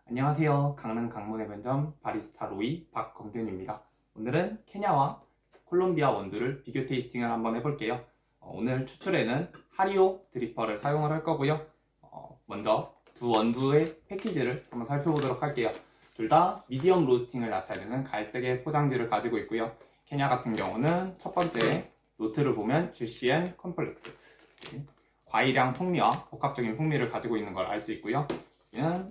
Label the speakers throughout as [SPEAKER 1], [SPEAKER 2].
[SPEAKER 1] 안녕하세요. 강릉 강문의 변점 바리스타 로이 박검균입니다. 오늘은 케냐와 콜롬비아 원두를 비교 테이스팅을 한번 해볼게요. 오늘 추출에는 하리오 드리퍼를 사용을 할 거고요. 먼저 두 원두의 패키지를 한번 살펴보도록 할게요. 둘 다 미디엄 로스팅을 나타내는 갈색의 포장지를 가지고 있고요. 케냐 같은 경우는 첫 번째 노트를 보면 주시 앤 컴플렉스, 과일향 풍미와 복합적인 풍미를 가지고 있는 걸 알 수 있고요. 얘는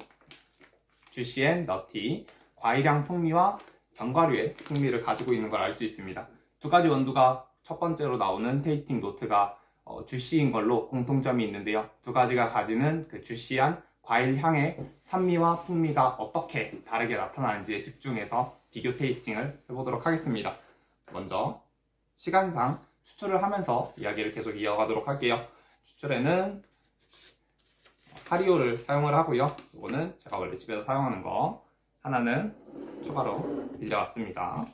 [SPEAKER 1] 주시 앤 너티, 과일향 풍미와 견과류의 풍미를 가지고 있는 걸 알 수 있습니다. 두 가지 원두가 첫 번째로 나오는 테이스팅 노트가 주시인 걸로 공통점이 있는데요. 두 가지가 가지는 그 주시한 과일향의 산미와 풍미가 어떻게 다르게 나타나는지에 집중해서 비교 테이스팅을 해보도록 하겠습니다. 먼저 시간상 추출을 하면서 이야기를 계속 이어가도록 할게요. 추출에는 하리오를 사용을 하고요. 이거는 제가 원래 집에서 사용하는 거, 하나는 추가로 빌려왔습니다.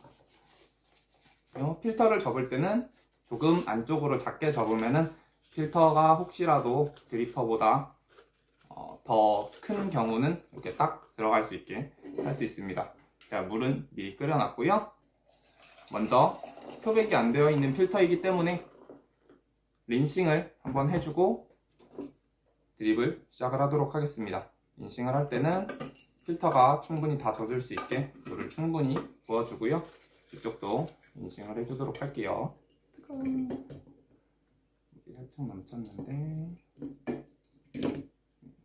[SPEAKER 1] 필터를 접을 때는 조금 안쪽으로 작게 접으면은 필터가 혹시라도 드리퍼보다 더 큰 경우는 이렇게 딱 들어갈 수 있게 할 수 있습니다. 자, 물은 미리 끓여놨고요. 먼저 표백이 안 되어 있는 필터이기 때문에 린싱을 한번 해주고 드립을 시작을 하도록 하겠습니다. 린싱을 할 때는 필터가 충분히 다 젖을 수 있게 물을 충분히 부어주고요. 이쪽도 린싱을 해주도록 할게요. 여기 살짝 넘쳤는데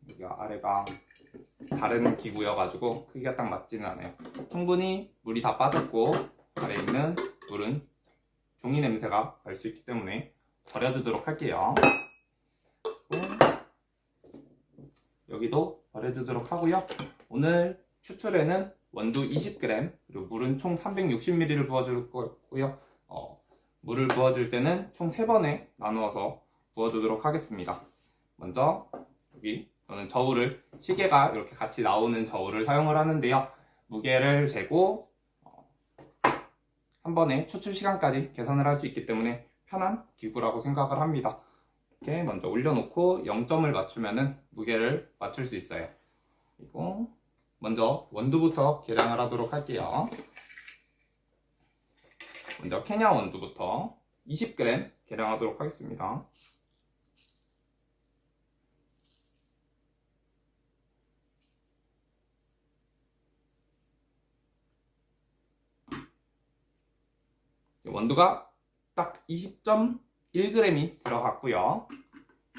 [SPEAKER 1] 여기가 아래가 다른 기구여가지고 크기가 딱 맞지는 않아요. 충분히 물이 다 빠졌고 아래에 있는 물은 종이 냄새가 날 수 있기 때문에 버려주도록 할게요. 여기도 버려주도록 하고요. 오늘 추출에는 원두 20g 그리고 물은 총 360ml를 부어줄 거고요. 물을 부어줄 때는 총 3번에 나누어서 부어주도록 하겠습니다. 먼저 여기 저는 저울을, 시계가 이렇게 같이 나오는 저울을 사용을 하는데요. 무게를 재고 한 번에 추출 시간까지 계산을 할 수 있기 때문에 편한 기구라고 생각을 합니다. 이렇게 먼저 올려놓고 0점을 맞추면은 무게를 맞출 수 있어요. 그리고 먼저 원두부터 계량을 하도록 할게요. 먼저 케냐 원두부터 20g 계량하도록 하겠습니다. 원두가 딱 20.1g이 들어갔고요.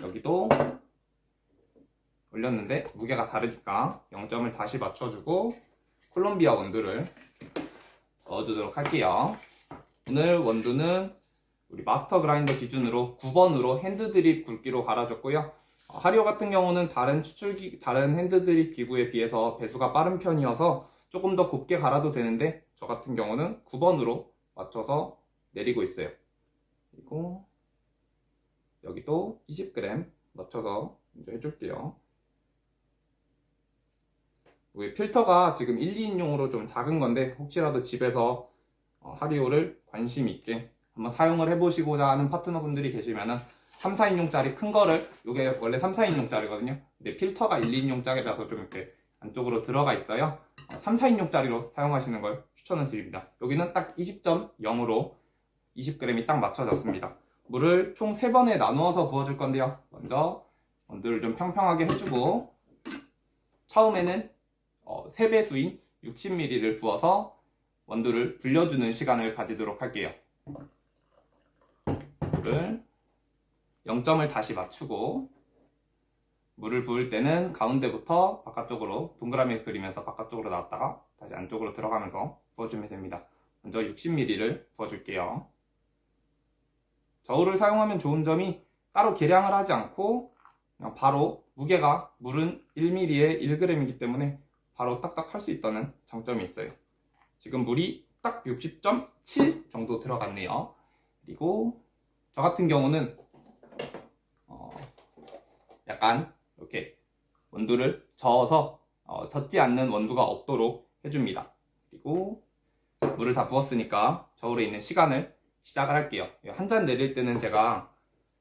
[SPEAKER 1] 여기도 올렸는데 무게가 다르니까 0점을 다시 맞춰주고 콜롬비아 원두를 넣어주도록 할게요. 오늘 원두는 우리 마스터 그라인더 기준으로 9번으로 핸드드립 굵기로 갈아줬고요. 하리오 같은 경우는 다른 핸드드립 기구에 비해서 배수가 빠른 편이어서 조금 더 곱게 갈아도 되는데 저 같은 경우는 9번으로 맞춰서 내리고 있어요. 그리고 여기도 20g 맞춰서 먼저 해줄게요. 필터가 지금 1, 2인용으로 좀 작은 건데 혹시라도 집에서 하리오를 관심 있게 한번 사용을 해보시고자 하는 파트너분들이 계시면은 3, 4인용짜리 큰 거를, 이게 원래 3, 4인용짜리거든요. 근데 필터가 1, 2인용짜리라서 좀 이렇게 안쪽으로 들어가 있어요. 3, 4인용짜리로 사용하시는 걸 추천을 드립니다. 여기는 딱 20.0으로 20g이 딱 맞춰졌습니다. 물을 총 3번에 나누어서 부어줄 건데요. 먼저 원두를 좀 평평하게 해주고 처음에는 3배수인 60ml를 부어서 원두를 불려주는 시간을 가지도록 할게요. 물을 0점을 다시 맞추고 물을 부을 때는 가운데부터 바깥쪽으로 동그라미 그리면서 바깥쪽으로 나왔다가 다시 안쪽으로 들어가면서 부어주면 됩니다. 먼저 60ml를 부어줄게요. 저울을 사용하면 좋은 점이 따로 계량을 하지 않고 그냥 바로 무게가 물은 1ml에 1g이기 때문에 바로 딱딱 할 수 있다는 장점이 있어요. 지금 물이 딱 60.7 정도 들어갔네요. 그리고 저 같은 경우는 약간 이렇게 원두를 저어서 젖지 않는 원두가 없도록 해줍니다. 그리고 물을 다 부었으니까 저울에 있는 시간을 시작을 할게요. 한 잔 내릴 때는 제가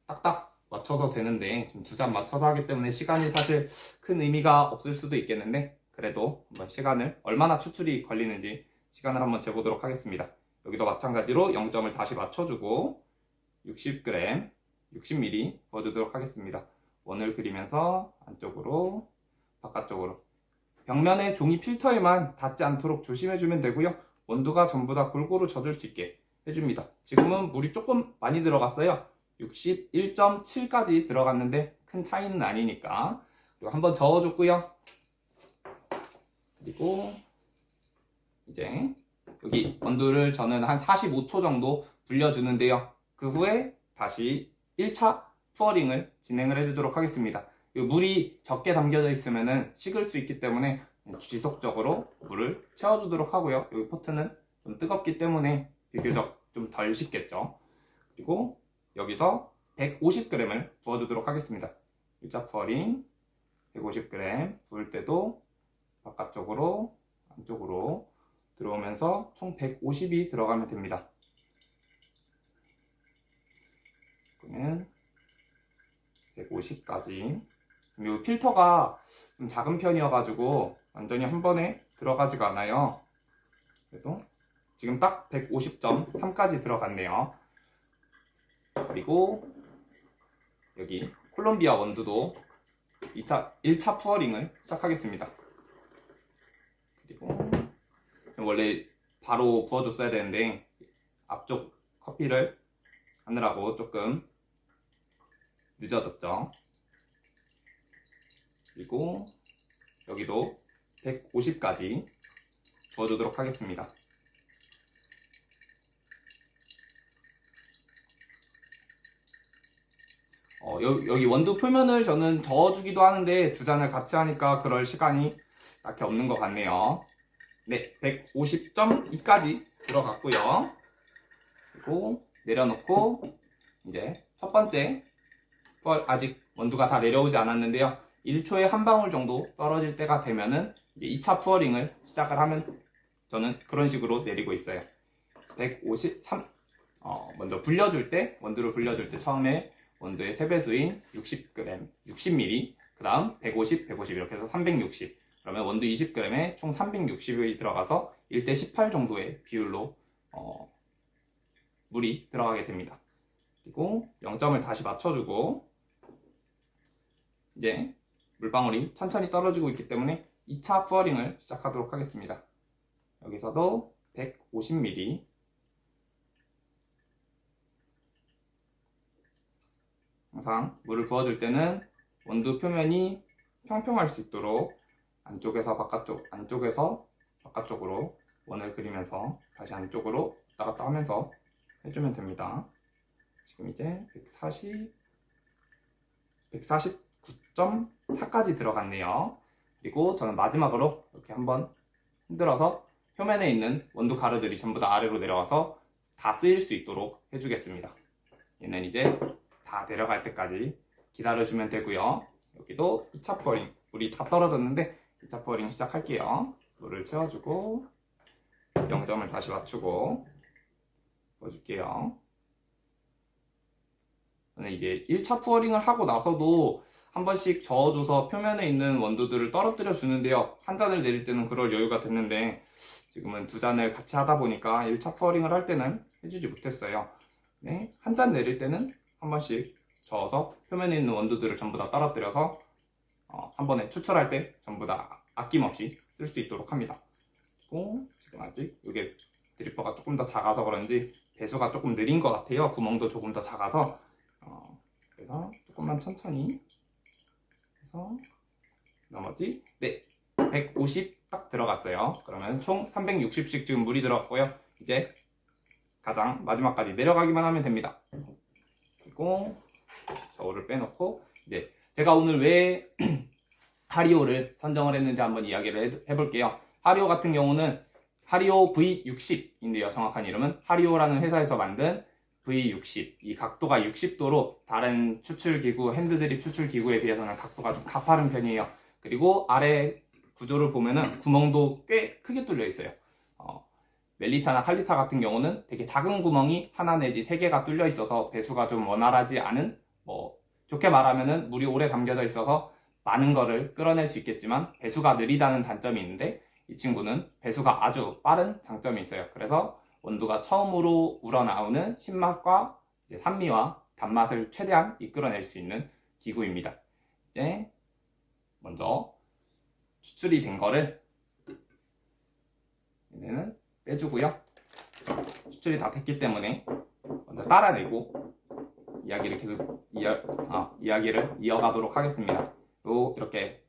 [SPEAKER 1] 딱딱 맞춰서 되는데 지금 2잔 맞춰서 하기 때문에 시간이 사실 큰 의미가 없을 수도 있겠는데 그래도 한번 시간을 얼마나 추출이 걸리는지 시간을 한번 재보도록 하겠습니다. 여기도 마찬가지로 0점을 다시 맞춰주고 60g, 60ml 부어주도록 하겠습니다. 원을 그리면서 안쪽으로 바깥쪽으로 벽면에 종이 필터에만 닿지 않도록 조심해주면 되고요. 원두가 전부 다 골고루 젖을 수 있게 해줍니다. 지금은 물이 조금 많이 들어갔어요. 61.7까지 들어갔는데 큰 차이는 아니니까. 그리고 한번 저어줬고요. 그리고 이제 여기 원두를 저는 한 45초 정도 불려주는데요. 그 후에 다시 1차 푸어링을 진행을 해주도록 하겠습니다. 물이 적게 담겨져 있으면 식을 수 있기 때문에 지속적으로 물을 채워주도록 하고요. 여기 포트는 좀 뜨겁기 때문에 비교적 좀 덜 식겠죠. 그리고 여기서 150g을 부어주도록 하겠습니다. 1차 푸어링 150g 부을 때도 바깥쪽으로 안쪽으로 들어오면서 총 150이 들어가면 됩니다. 그러면 150까지. 이 필터가 좀 작은 편이어가지고 완전히 한 번에 들어가지가 않아요. 그래도 지금 딱 150.3까지 들어갔네요. 그리고 여기 콜롬비아 원두도 1차 푸어링을 시작하겠습니다. 그리고 원래 바로 부어줬어야 되는데 앞쪽 커피를 하느라고 조금 늦어졌죠. 그리고 여기도 150까지 부어주도록 하겠습니다. 여기 원두 표면을 저는 저어주기도 하는데 두 잔을 같이 하니까 그럴 시간이 딱히 없는 것 같네요. 네, 150.2까지 들어갔고요. 그리고 내려놓고 이제 첫 번째 아직 원두가 다 내려오지 않았는데요. 1초에 한 방울 정도 떨어질 때가 되면은 이제 2차 푸어링을 시작을 하면 저는 그런 식으로 내리고 있어요. 153 먼저 원두를 불려줄 때 처음에 원두의 3배수인 60g, 60ml, 그 다음 150, 150 이렇게 해서 360. 그러면 원두 20g에 총 360이 들어가서 1대18 정도의 비율로 물이 들어가게 됩니다. 그리고 0점을 다시 맞춰주고 이제 물방울이 천천히 떨어지고 있기 때문에 2차 푸어링을 시작하도록 하겠습니다. 여기서도 150ml 항상 물을 부어줄 때는 원두 표면이 평평할 수 있도록 안쪽에서 바깥쪽으로 원을 그리면서 다시 안쪽으로 왔다 갔다 하면서 해주면 됩니다. 지금 이제 149.4까지 들어갔네요. 그리고 저는 마지막으로 이렇게 한번 흔들어서 표면에 있는 원두 가루들이 전부 다 아래로 내려와서 다 쓰일 수 있도록 해주겠습니다. 얘는 이제 다 내려갈 때까지 기다려주면 되고요. 여기도 2차 푸어링, 물이 다 떨어졌는데 2차 푸어링 시작할게요. 물을 채워주고 0점을 다시 맞추고 부어줄게요. 저는 이제 1차 푸어링을 하고 나서도 한 번씩 저어줘서 표면에 있는 원두들을 떨어뜨려 주는데요. 한 잔을 내릴 때는 그럴 여유가 됐는데 지금은 두 잔을 같이 하다 보니까 1차 푸어링을 할 때는 해주지 못했어요. 네, 한 잔 내릴 때는 한 번씩 저어서 표면에 있는 원두들을 전부 다 떨어뜨려서 한 번에 추출할 때 전부 다 아낌없이 쓸 수 있도록 합니다. 그리고 지금 아직 이게 드리퍼가 조금 더 작아서 그런지 배수가 조금 느린 것 같아요. 구멍도 조금 더 작아서 그래서 조금만 천천히 해서 나머지 150 딱 들어갔어요. 그러면 총 360씩 지금 물이 들어갔고요. 이제 가장 마지막까지 내려가기만 하면 됩니다. 그리고 저울을 빼놓고 이제 제가 오늘 왜 하리오를 선정을 했는지 한번 이야기를 해볼게요. 하리오 같은 경우는 하리오 V60인데요. 정확한 이름은 하리오라는 회사에서 만든 V60. 이 각도가 60도로 다른 추출기구, 핸드드립 추출기구에 비해서는 각도가 좀 가파른 편이에요. 그리고 아래 구조를 보면은 구멍도 꽤 크게 뚫려 있어요. 멜리타나 칼리타 같은 경우는 되게 작은 구멍이 하나 내지 세 개가 뚫려 있어서 배수가 좀 원활하지 않은, 좋게 말하면은 물이 오래 담겨져 있어서 많은 거를 끌어낼 수 있겠지만 배수가 느리다는 단점이 있는데, 이 친구는 배수가 아주 빠른 장점이 있어요. 그래서 원두가 처음으로 우러나오는 신맛과 이제 산미와 단맛을 최대한 이끌어낼 수 있는 기구입니다. 이제 먼저 추출이 된 거를 얘는 빼주고요. 추출이 다 됐기 때문에 먼저 따라내고 이야기를 계속 이야기를 이어가도록 하겠습니다. 또 이렇게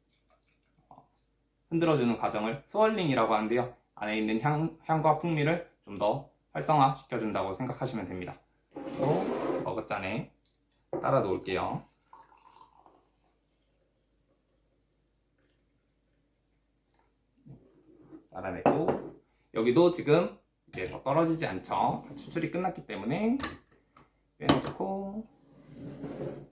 [SPEAKER 1] 흔들어주는 과정을 스월링이라고 하는데요. 안에 있는 향과 풍미를 좀 더 활성화 시켜준다고 생각하시면 됩니다. 또 머그잔에 따라 놓을게요. 따라내고 여기도 지금 이제 더 떨어지지 않죠. 추출이 끝났기 때문에 빼놓고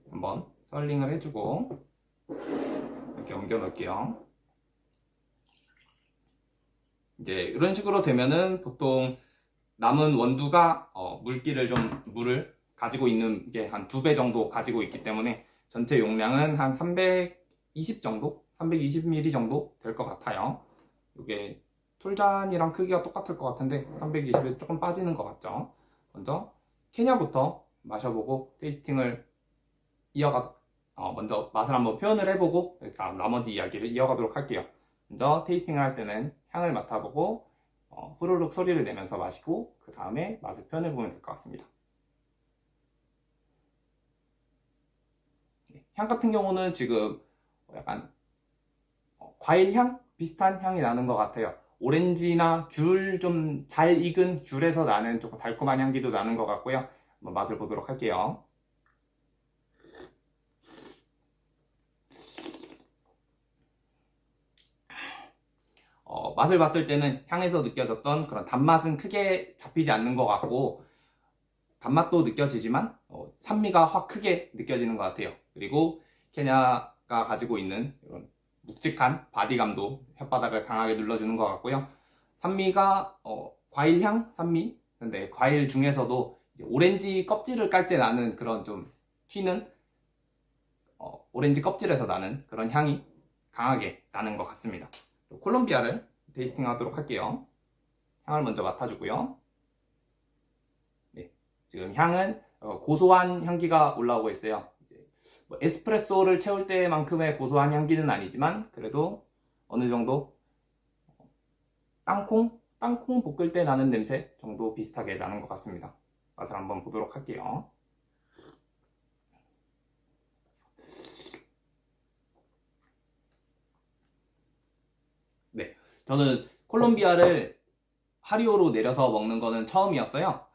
[SPEAKER 1] 한번 스월링을 해주고 이렇게 옮겨 놓을게요. 이제 이런 식으로 되면은 보통 남은 원두가 물을 가지고 있는 게 한 2배 정도 가지고 있기 때문에 전체 용량은 한 320 정도? 320ml 정도 될 것 같아요. 이게 톨잔이랑 크기가 똑같을 것 같은데 320에 조금 빠지는 것 같죠. 먼저 케냐부터 마셔보고 테이스팅을 먼저 맛을 한번 표현을 해보고 나머지 이야기를 이어가도록 할게요. 먼저 테이스팅을 할 때는 향을 맡아보고 후루룩 소리를 내면서 마시고 그 다음에 맛을 표현해보면 될 것 같습니다. 향 같은 경우는 지금 약간 과일향? 비슷한 향이 나는 것 같아요. 오렌지나 귤 좀 잘 익은 귤에서 나는 조금 달콤한 향기도 나는 것 같고요. 한번 맛을 보도록 할게요. 맛을 봤을 때는 향에서 느껴졌던 그런 단맛은 크게 잡히지 않는 것 같고 단맛도 느껴지지만 산미가 확 크게 느껴지는 것 같아요. 그리고 케냐가 가지고 있는 이런 묵직한 바디감도 혓바닥을 강하게 눌러주는 것 같고요. 산미가 과일향 산미. 근데 과일 중에서도 이제 오렌지 껍질을 깔 때 나는 그런 좀 튀는 오렌지 껍질에서 나는 그런 향이 강하게 나는 것 같습니다. 콜롬비아를 테이스팅 하도록 할게요. 향을 먼저 맡아주고요. 네, 지금 향은 고소한 향기가 올라오고 있어요. 뭐 에스프레소를 채울 때만큼의 고소한 향기는 아니지만 그래도 어느 정도 땅콩 볶을 때 나는 냄새 정도 비슷하게 나는 것 같습니다. 맛을 한번 보도록 할게요. 네, 저는 콜롬비아를 하리오로 내려서 먹는 거는 처음이었어요.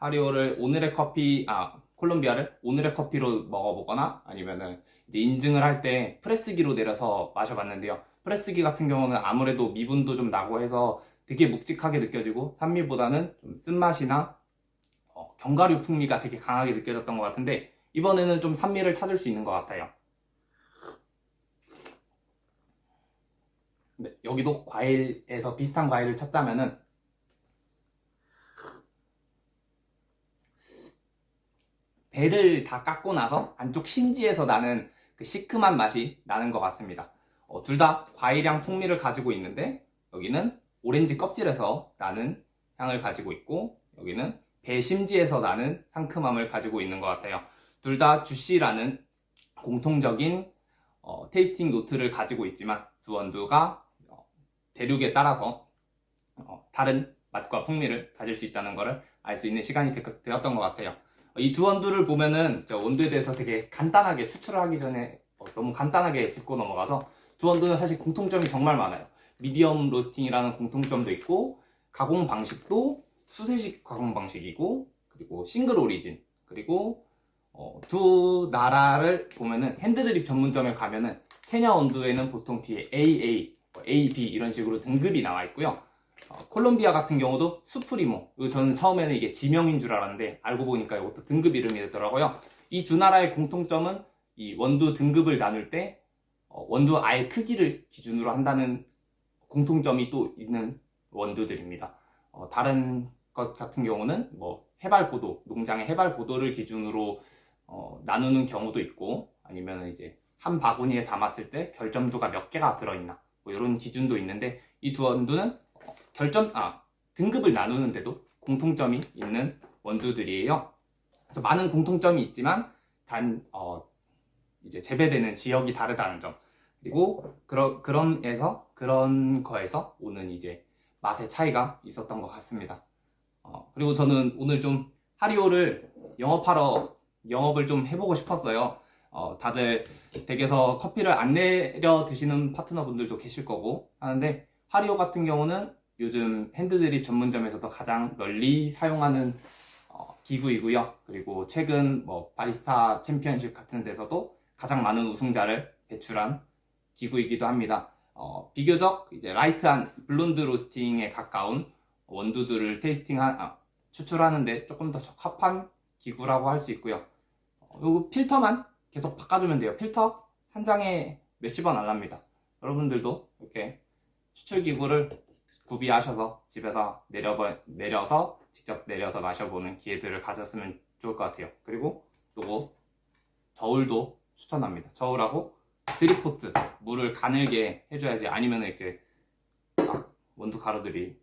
[SPEAKER 1] 콜롬비아를 오늘의 커피로 먹어보거나 아니면은 이제 인증을 할 때 프레스기로 내려서 마셔봤는데요. 프레스기 같은 경우는 아무래도 미분도 좀 나고 해서 되게 묵직하게 느껴지고 산미보다는 좀 쓴맛이나 견과류 풍미가 되게 강하게 느껴졌던 것 같은데 이번에는 좀 산미를 찾을 수 있는 것 같아요. 네, 여기도 과일에서 비슷한 과일을 찾자면은 배를 다 깎고 나서 안쪽 심지에서 나는 그 시큼한 맛이 나는 것 같습니다. 둘 다 과일향 풍미를 가지고 있는데 여기는 오렌지 껍질에서 나는 향을 가지고 있고 여기는 배 심지에서 나는 상큼함을 가지고 있는 것 같아요. 둘 다 주시라는 공통적인 테이스팅 노트를 가지고 있지만 두 원두가 대륙에 따라서 다른 맛과 풍미를 가질 수 있다는 것을 알 수 있는 시간이 되었던 것 같아요. 이 두 원두를 보면은 원두에 대해서 되게 간단하게 추출을 하기 전에 너무 간단하게 짚고 넘어가서 두 원두는 사실 공통점이 정말 많아요. 미디엄 로스팅이라는 공통점도 있고 가공 방식도 수세식 가공 방식이고 그리고 싱글 오리진 그리고 두 나라를 보면은 핸드드립 전문점에 가면은 케냐 원두에는 보통 뒤에 AA, AB 이런 식으로 등급이 나와 있고요. 콜롬비아 같은 경우도 수프리모. 저는 처음에는 이게 지명인 줄 알았는데 알고 보니까 이것도 등급 이름이 되더라고요. 이 두 나라의 공통점은 이 원두 등급을 나눌 때 원두 알 크기를 기준으로 한다는 공통점이 또 있는 원두들입니다. 다른 것 같은 경우는 뭐 해발 고도, 농장의 해발 고도를 기준으로 나누는 경우도 있고 아니면 이제 한 바구니에 담았을 때 결점두가 몇 개가 들어있나 뭐 이런 기준도 있는데 이 두 원두는 등급을 나누는데도 공통점이 있는 원두들이에요. 그래서 많은 공통점이 있지만 이제 재배되는 지역이 다르다는 점, 그리고 그런 거에서 오는 이제 맛의 차이가 있었던 것 같습니다. 그리고 저는 오늘 좀 하리오를 영업을 좀 해보고 싶었어요. 다들 댁에서 커피를 안 내려 드시는 파트너분들도 계실 거고 하는데, 하리오 같은 경우는 요즘 핸드드립 전문점에서도 가장 널리 사용하는 기구이고요. 그리고 최근 뭐 바리스타 챔피언십 같은 데서도 가장 많은 우승자를 배출한 기구이기도 합니다. 비교적 이제 라이트한 블론드 로스팅에 가까운 원두들을 추출하는데 조금 더 적합한 기구라고 할 수 있고요. 요 필터만 계속 바꿔주면 돼요. 필터 한 장에 몇십 원 안 납니다. 여러분들도 이렇게 추출 기구를 구비하셔서 집에서 내려서 직접 내려서 마셔보는 기회들을 가졌으면 좋을 것 같아요. 그리고 요거 저울도 추천합니다. 저울하고 드립포트, 물을 가늘게 해줘야지, 아니면 이렇게 막 원두 가루들이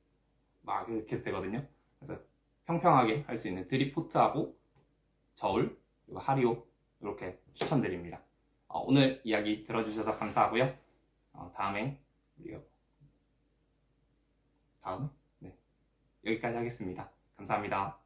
[SPEAKER 1] 막 이렇게 되거든요. 그래서 평평하게 할 수 있는 드립포트하고 저울, 그리고 하리오 이렇게 추천드립니다. 오늘 이야기 들어주셔서 감사하고요. 다음에 네, 여기까지 하겠습니다. 감사합니다.